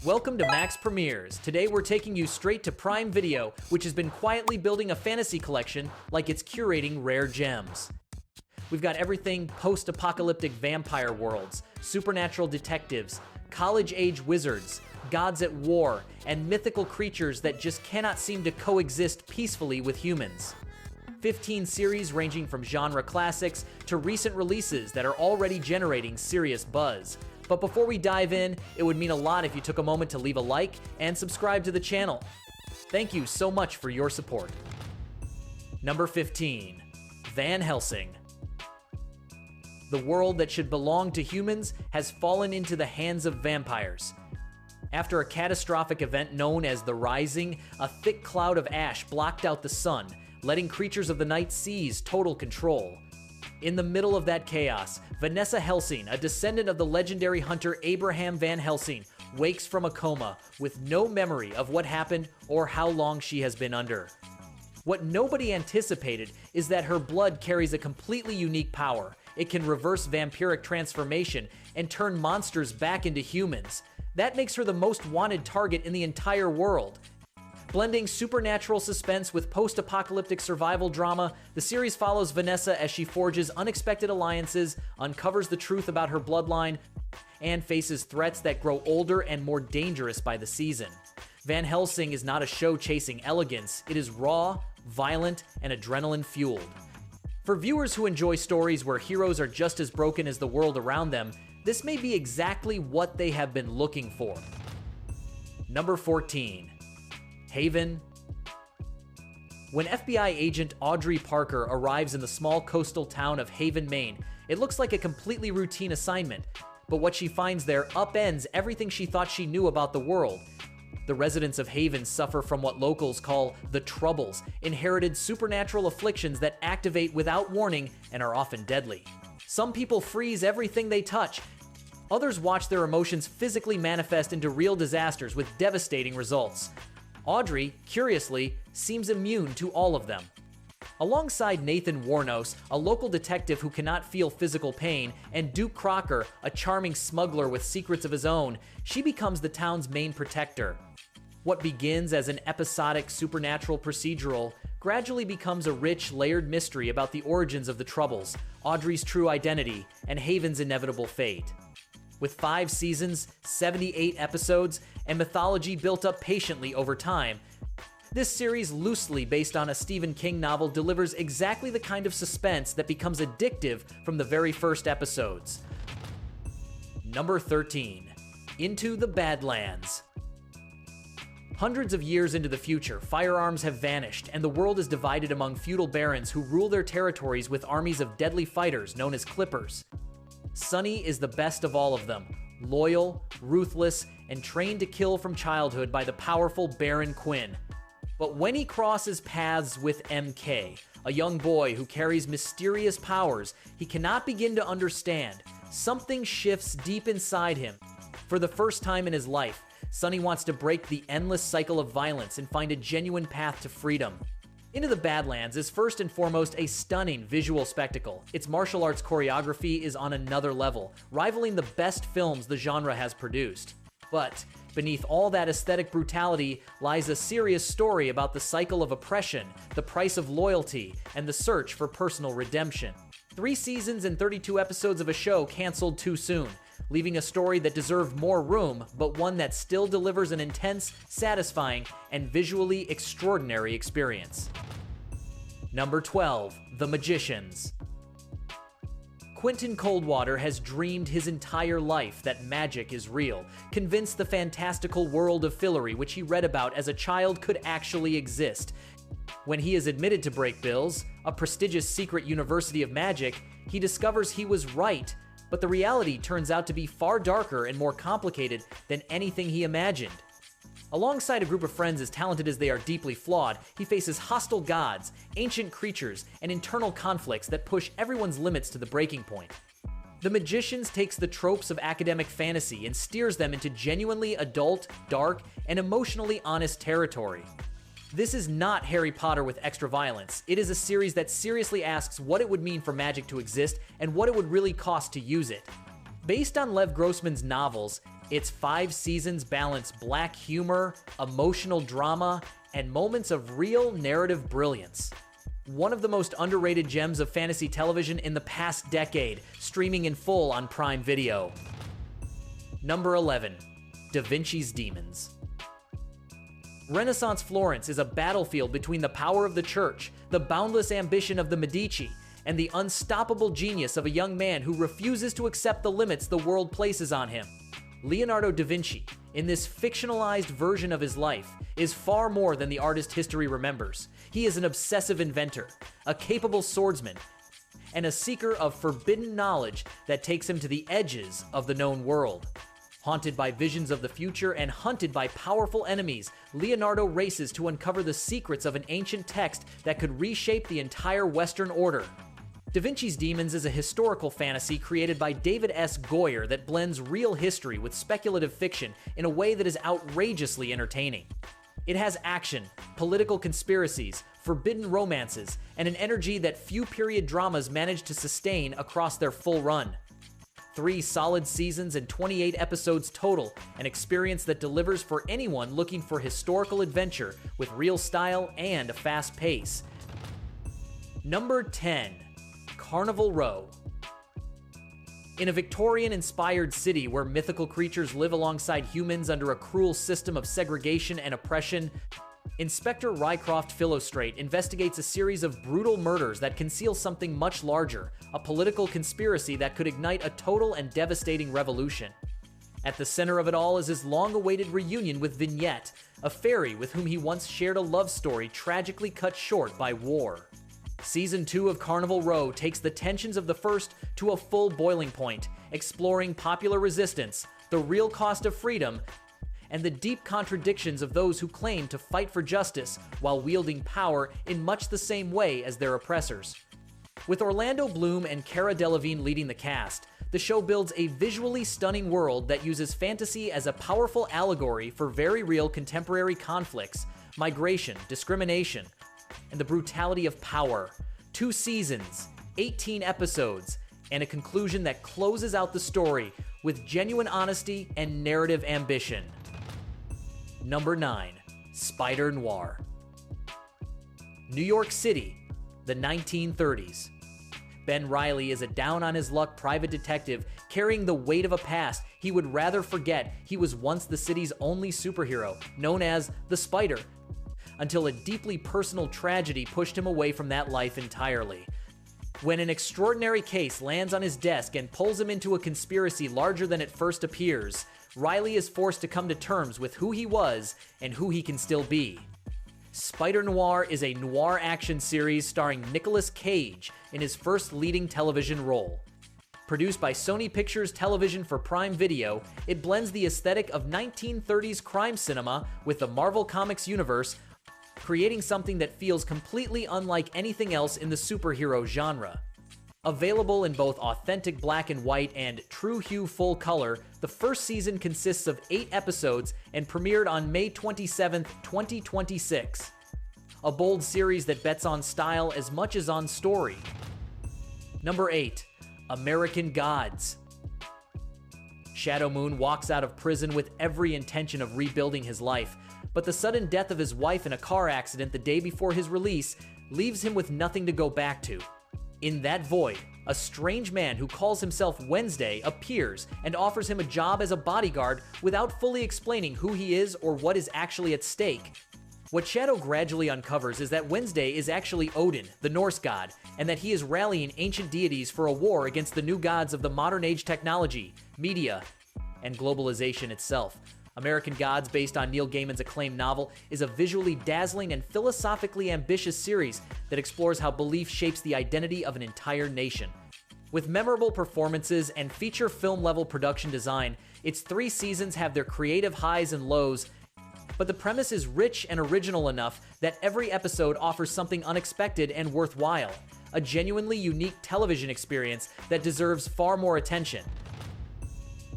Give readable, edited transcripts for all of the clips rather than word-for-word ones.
Welcome to Max Premieres. Today we're taking you straight to Prime Video, which has been quietly building a fantasy collection like it's curating rare gems. We've got everything post-apocalyptic vampire worlds, supernatural detectives, college-age wizards, gods at war, and mythical creatures that just cannot seem to coexist peacefully with humans. 15 series ranging from genre classics to recent releases that are already generating serious buzz. But before we dive in, it would mean a lot if you took a moment to leave a like and subscribe to the channel. Thank you so much for your support. Number 15. Van Helsing. The world that should belong to humans has fallen into the hands of vampires. After a catastrophic event known as the Rising, a thick cloud of ash blocked out the sun, letting creatures of the night seize total control. In the middle of that chaos, Vanessa Helsing, a descendant of the legendary hunter Abraham Van Helsing, wakes from a coma with no memory of what happened or how long she has been under. What nobody anticipated is that her blood carries a completely unique power. It can reverse vampiric transformation and turn monsters back into humans. That makes her the most wanted target in the entire world. Blending supernatural suspense with post-apocalyptic survival drama, the series follows Vanessa as she forges unexpected alliances, uncovers the truth about her bloodline, and faces threats that grow older and more dangerous by the season. Van Helsing is not a show chasing elegance, it is raw, violent, and adrenaline-fueled. For viewers who enjoy stories where heroes are just as broken as the world around them, this may be exactly what they have been looking for. Number 14. Haven. When FBI agent Audrey Parker arrives in the small coastal town of Haven, Maine, it looks like a completely routine assignment, but what she finds there upends everything she thought she knew about the world. The residents of Haven suffer from what locals call the Troubles, inherited supernatural afflictions that activate without warning and are often deadly. Some people freeze everything they touch. Others watch their emotions physically manifest into real disasters with devastating results. Audrey, curiously, seems immune to all of them. Alongside Nathan Warnos, a local detective who cannot feel physical pain, and Duke Crocker, a charming smuggler with secrets of his own, she becomes the town's main protector. What begins as an episodic supernatural procedural gradually becomes a rich, layered mystery about the origins of the Troubles, Audrey's true identity, and Haven's inevitable fate. With 5 seasons, 78 episodes, and mythology built up patiently over time, this series, loosely based on a Stephen King novel, delivers exactly the kind of suspense that becomes addictive from the very first episodes. Number 13. Into the Badlands. Hundreds of years into the future, firearms have vanished, and the world is divided among feudal barons who rule their territories with armies of deadly fighters known as Clippers. Sonny is the best of all of them, loyal, ruthless, and trained to kill from childhood by the powerful Baron Quinn. But when he crosses paths with MK, a young boy who carries mysterious powers he cannot begin to understand, something shifts deep inside him. For the first time in his life, Sonny wants to break the endless cycle of violence and find a genuine path to freedom. Into the Badlands is first and foremost a stunning visual spectacle. Its martial arts choreography is on another level, rivaling the best films the genre has produced. But beneath all that aesthetic brutality lies a serious story about the cycle of oppression, the price of loyalty, and the search for personal redemption. 3 seasons and 32 episodes of a show canceled too soon, leaving a story that deserved more room, but one that still delivers an intense, satisfying, and visually extraordinary experience. Number 12. The Magicians. Quentin Coldwater has dreamed his entire life that magic is real, convinced the fantastical world of Fillory, which he read about as a child, could actually exist. When he is admitted to Break Bills, a prestigious secret university of magic, he discovers he was right, but the reality turns out to be far darker and more complicated than anything he imagined. Alongside a group of friends as talented as they are deeply flawed, he faces hostile gods, ancient creatures, and internal conflicts that push everyone's limits to the breaking point. The Magicians takes the tropes of academic fantasy and steers them into genuinely adult, dark, and emotionally honest territory. This is not Harry Potter with extra violence. It is a series that seriously asks what it would mean for magic to exist and what it would really cost to use it. Based on Lev Grossman's novels, Its 5 seasons balance black humor, emotional drama, and moments of real narrative brilliance. One of the most underrated gems of fantasy television in the past decade, streaming in full on Prime Video. Number 11. Da Vinci's Demons. Renaissance Florence is a battlefield between the power of the church, the boundless ambition of the Medici, and the unstoppable genius of a young man who refuses to accept the limits the world places on him. Leonardo da Vinci, in this fictionalized version of his life, is far more than the artist history remembers. He is an obsessive inventor, a capable swordsman, and a seeker of forbidden knowledge that takes him to the edges of the known world. Haunted by visions of the future and hunted by powerful enemies, Leonardo races to uncover the secrets of an ancient text that could reshape the entire Western order. Da Vinci's Demons is a historical fantasy created by David S. Goyer that blends real history with speculative fiction in a way that is outrageously entertaining. It has action, political conspiracies, forbidden romances, and an energy that few period dramas manage to sustain across their full run. 3 solid seasons and 28 episodes total, an experience that delivers for anyone looking for historical adventure with real style and a fast pace. Number 10. Carnival Row. In a Victorian-inspired city where mythical creatures live alongside humans under a cruel system of segregation and oppression, Inspector Rycroft Philostrate investigates a series of brutal murders that conceal something much larger, a political conspiracy that could ignite a total and devastating revolution. At the center of it all is his long-awaited reunion with Vignette, a fairy with whom he once shared a love story tragically cut short by war. Season 2 of Carnival Row takes the tensions of the first to a full boiling point, exploring popular resistance, the real cost of freedom, and the deep contradictions of those who claim to fight for justice while wielding power in much the same way as their oppressors. With Orlando Bloom and Cara Delevingne leading the cast, the show builds a visually stunning world that uses fantasy as a powerful allegory for very real contemporary conflicts, migration, discrimination, and the brutality of power. 2 seasons, 18 episodes, and a conclusion that closes out the story with genuine honesty and narrative ambition. Number 9. Spider Noir. New York City, the 1930s. Ben Reilly is a down-on-his-luck private detective carrying the weight of a past he would rather forget. He was once the city's only superhero, known as the Spider, until a deeply personal tragedy pushed him away from that life entirely. When an extraordinary case lands on his desk and pulls him into a conspiracy larger than it first appears, Reilly is forced to come to terms with who he was and who he can still be. Spider Noir is a noir action series starring Nicolas Cage in his first leading television role. Produced by Sony Pictures Television for Prime Video, it blends the aesthetic of 1930s crime cinema with the Marvel Comics universe, creating something that feels completely unlike anything else in the superhero genre. Available in both authentic black and white and true hue full color, the first season consists of 8 episodes and premiered on May 27, 2026. A bold series that bets on style as much as on story. Number 8. American Gods. Shadow Moon walks out of prison with every intention of rebuilding his life, but the sudden death of his wife in a car accident the day before his release leaves him with nothing to go back to. In that void, a strange man who calls himself Wednesday appears and offers him a job as a bodyguard without fully explaining who he is or what is actually at stake. What Shadow gradually uncovers is that Wednesday is actually Odin, the Norse god, and that he is rallying ancient deities for a war against the new gods of the modern age technology, media, and globalization itself. American Gods, based on Neil Gaiman's acclaimed novel, is a visually dazzling and philosophically ambitious series that explores how belief shapes the identity of an entire nation. With memorable performances and feature film-level production design, its 3 seasons have their creative highs and lows, but the premise is rich and original enough that every episode offers something unexpected and worthwhile, a genuinely unique television experience that deserves far more attention.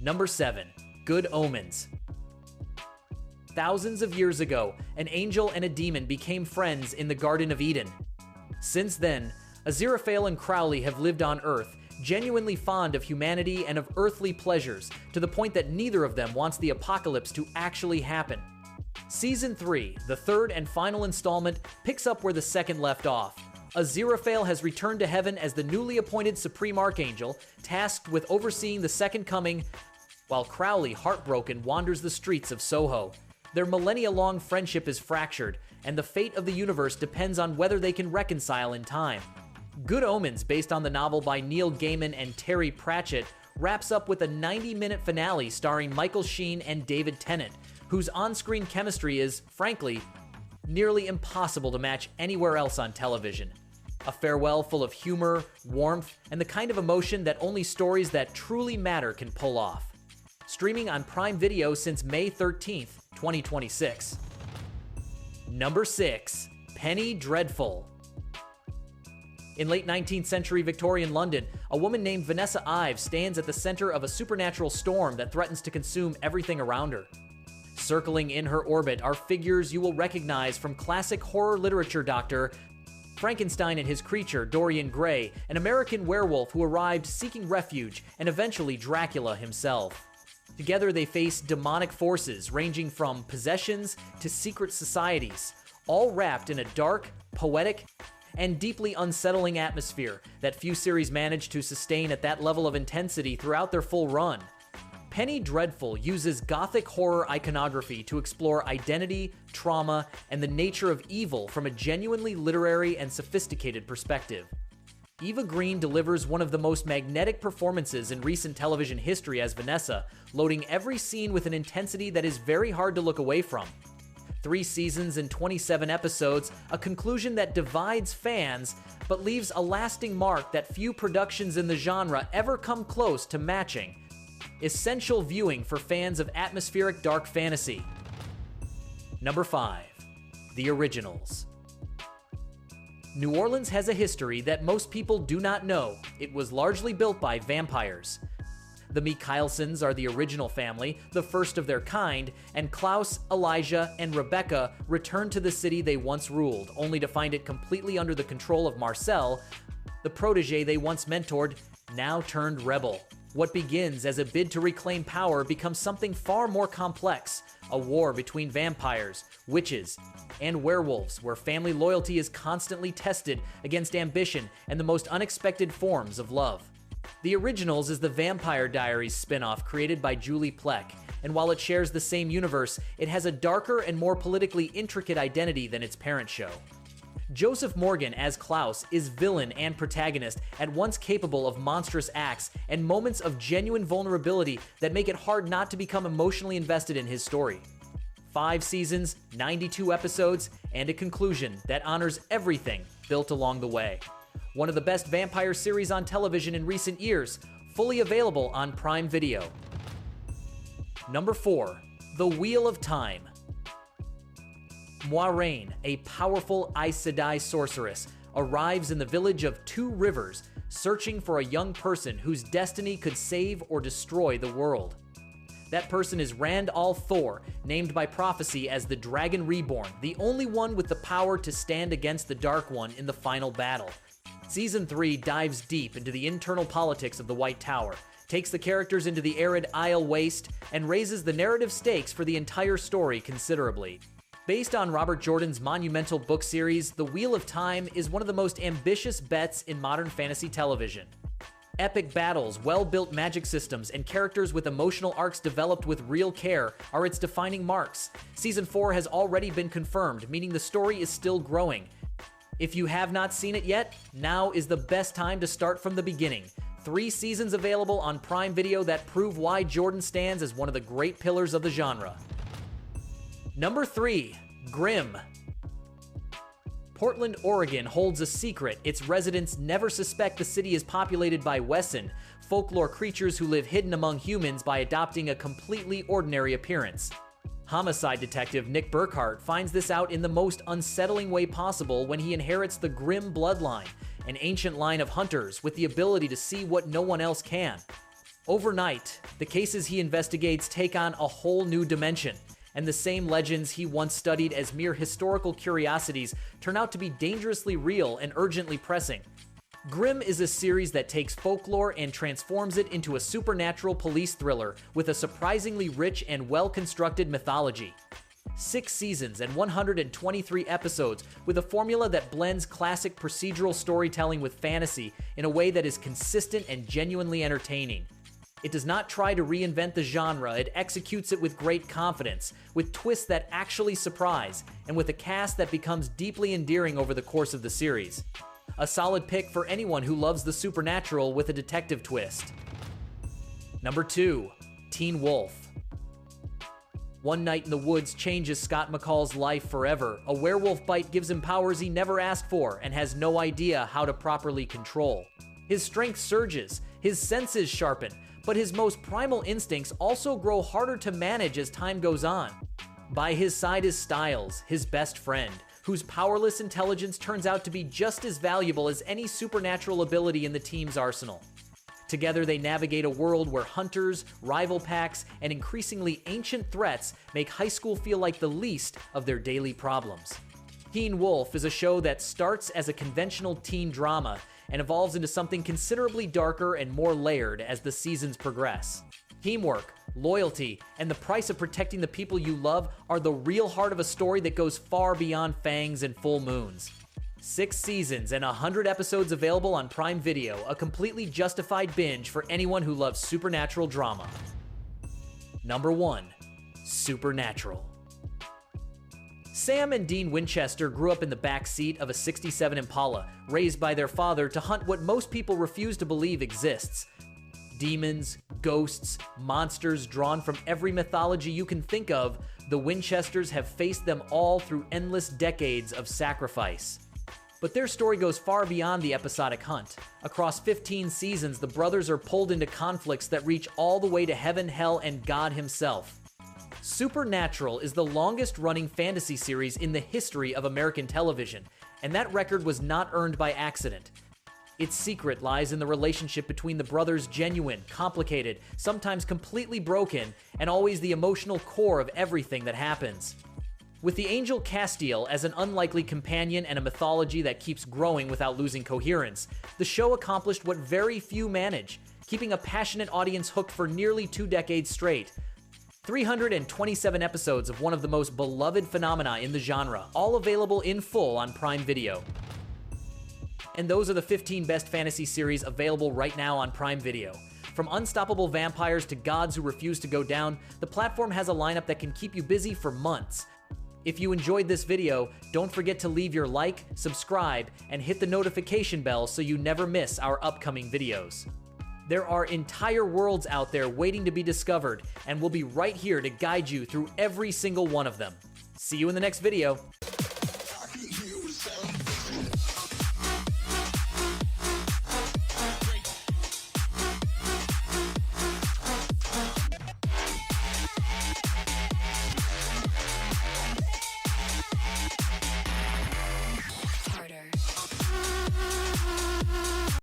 Number 7. Good Omens. Thousands of years ago, an angel and a demon became friends in the Garden of Eden. Since then, Aziraphale and Crowley have lived on Earth, genuinely fond of humanity and of earthly pleasures, to the point that neither of them wants the apocalypse to actually happen. Season 3, the third and final installment, picks up where the second left off. Aziraphale has returned to heaven as the newly appointed Supreme Archangel, tasked with overseeing the Second Coming, while Crowley, heartbroken, wanders the streets of Soho. Their millennia-long friendship is fractured, and the fate of the universe depends on whether they can reconcile in time. Good Omens, based on the novel by Neil Gaiman and Terry Pratchett, wraps up with a 90-minute finale starring Michael Sheen and David Tennant, whose on-screen chemistry is, frankly, nearly impossible to match anywhere else on television. A farewell full of humor, warmth, and the kind of emotion that only stories that truly matter can pull off. Streaming on Prime Video since May 13th, 2026. Number 6. Penny Dreadful. In late 19th century Victorian London, a woman named Vanessa Ives stands at the center of a supernatural storm that threatens to consume everything around her. Circling in her orbit are figures you will recognize from classic horror literature: Dr. Frankenstein and his creature, Dorian Gray, an American werewolf who arrived seeking refuge, and eventually Dracula himself. Together they face demonic forces ranging from possessions to secret societies, all wrapped in a dark, poetic, and deeply unsettling atmosphere that few series manage to sustain at that level of intensity throughout their full run. Penny Dreadful uses gothic horror iconography to explore identity, trauma, and the nature of evil from a genuinely literary and sophisticated perspective. Eva Green delivers one of the most magnetic performances in recent television history as Vanessa, loading every scene with an intensity that is very hard to look away from. 3 seasons and 27 episodes, a conclusion that divides fans, but leaves a lasting mark that few productions in the genre ever come close to matching. Essential viewing for fans of atmospheric dark fantasy. Number 5. The Originals. New Orleans has a history that most people do not know. It was largely built by vampires. The Mikhailsons are the original family, the first of their kind, and Klaus, Elijah, and Rebecca return to the city they once ruled, only to find it completely under the control of Marcel, the protege they once mentored, now turned rebel. What begins as a bid to reclaim power becomes something far more complex, a war between vampires, witches, and werewolves, where family loyalty is constantly tested against ambition and the most unexpected forms of love. The Originals is the Vampire Diaries spin-off created by Julie Plec, and while it shares the same universe, it has a darker and more politically intricate identity than its parent show. Joseph Morgan as Klaus is villain and protagonist, at once capable of monstrous acts and moments of genuine vulnerability that make it hard not to become emotionally invested in his story. 5 seasons, 92 episodes, and a conclusion that honors everything built along the way. One of the best vampire series on television in recent years, fully available on Prime Video. Number 4. The Wheel of Time. Moiraine, a powerful Aes Sedai sorceress, arrives in the village of Two Rivers, searching for a young person whose destiny could save or destroy the world. That person is Rand al'Thor, named by prophecy as the Dragon Reborn, the only one with the power to stand against the Dark One in the final battle. Season 3 dives deep into the internal politics of the White Tower, takes the characters into the arid Isle Waste, and raises the narrative stakes for the entire story considerably. Based on Robert Jordan's monumental book series, The Wheel of Time is one of the most ambitious bets in modern fantasy television. Epic battles, well-built magic systems, and characters with emotional arcs developed with real care are its defining marks. Season 4 has already been confirmed, meaning the story is still growing. If you have not seen it yet, now is the best time to start from the beginning. 3 seasons available on Prime Video that prove why Jordan stands as one of the great pillars of the genre. Number 3. Grimm. Portland, Oregon holds a secret. Its residents never suspect the city is populated by Wesson, folklore creatures who live hidden among humans by adopting a completely ordinary appearance. Homicide detective Nick Burkhart finds this out in the most unsettling way possible when he inherits the Grimm bloodline, an ancient line of hunters with the ability to see what no one else can. Overnight, the cases he investigates take on a whole new dimension, and the same legends he once studied as mere historical curiosities turn out to be dangerously real and urgently pressing. Grimm is a series that takes folklore and transforms it into a supernatural police thriller with a surprisingly rich and well-constructed mythology. 6 seasons and 123 episodes with a formula that blends classic procedural storytelling with fantasy in a way that is consistent and genuinely entertaining. It does not try to reinvent the genre, it executes it with great confidence, with twists that actually surprise, and with a cast that becomes deeply endearing over the course of the series. A solid pick for anyone who loves the supernatural with a detective twist. Number 2. Teen Wolf. One night in the woods changes Scott McCall's life forever. A werewolf bite gives him powers he never asked for and has no idea how to properly control. His strength surges, his senses sharpen, but his most primal instincts also grow harder to manage as time goes on. By his side is Styles, his best friend, whose powerless intelligence turns out to be just as valuable as any supernatural ability in the team's arsenal. Together they navigate a world where hunters, rival packs, and increasingly ancient threats make high school feel like the least of their daily problems. Teen Wolf is a show that starts as a conventional teen drama and evolves into something considerably darker and more layered as the seasons progress. Teamwork, loyalty, and the price of protecting the people you love are the real heart of a story that goes far beyond fangs and full moons. 6 seasons and 100 episodes available on Prime Video, a completely justified binge for anyone who loves supernatural drama. Number 1. Supernatural. Sam and Dean Winchester grew up in the back seat of a '67 Impala, raised by their father to hunt what most people refuse to believe exists. Demons, ghosts, monsters drawn from every mythology you can think of, the Winchesters have faced them all through endless decades of sacrifice. But their story goes far beyond the episodic hunt. Across 15 seasons, the brothers are pulled into conflicts that reach all the way to heaven, hell, and God himself. Supernatural is the longest-running fantasy series in the history of American television, and that record was not earned by accident. Its secret lies in the relationship between the brothers' genuine, complicated, sometimes completely broken, and always the emotional core of everything that happens. With the angel Castiel as an unlikely companion and a mythology that keeps growing without losing coherence, the show accomplished what very few manage, keeping a passionate audience hooked for nearly 2 decades straight. 327 episodes of one of the most beloved phenomena in the genre, all available in full on Prime Video. And those are the 15 best fantasy series available right now on Prime Video. From unstoppable vampires to gods who refuse to go down, the platform has a lineup that can keep you busy for months. If you enjoyed this video, don't forget to leave your like, subscribe, and hit the notification bell so you never miss our upcoming videos. There are entire worlds out there waiting to be discovered, and we'll be right here to guide you through every single one of them. See you in the next video.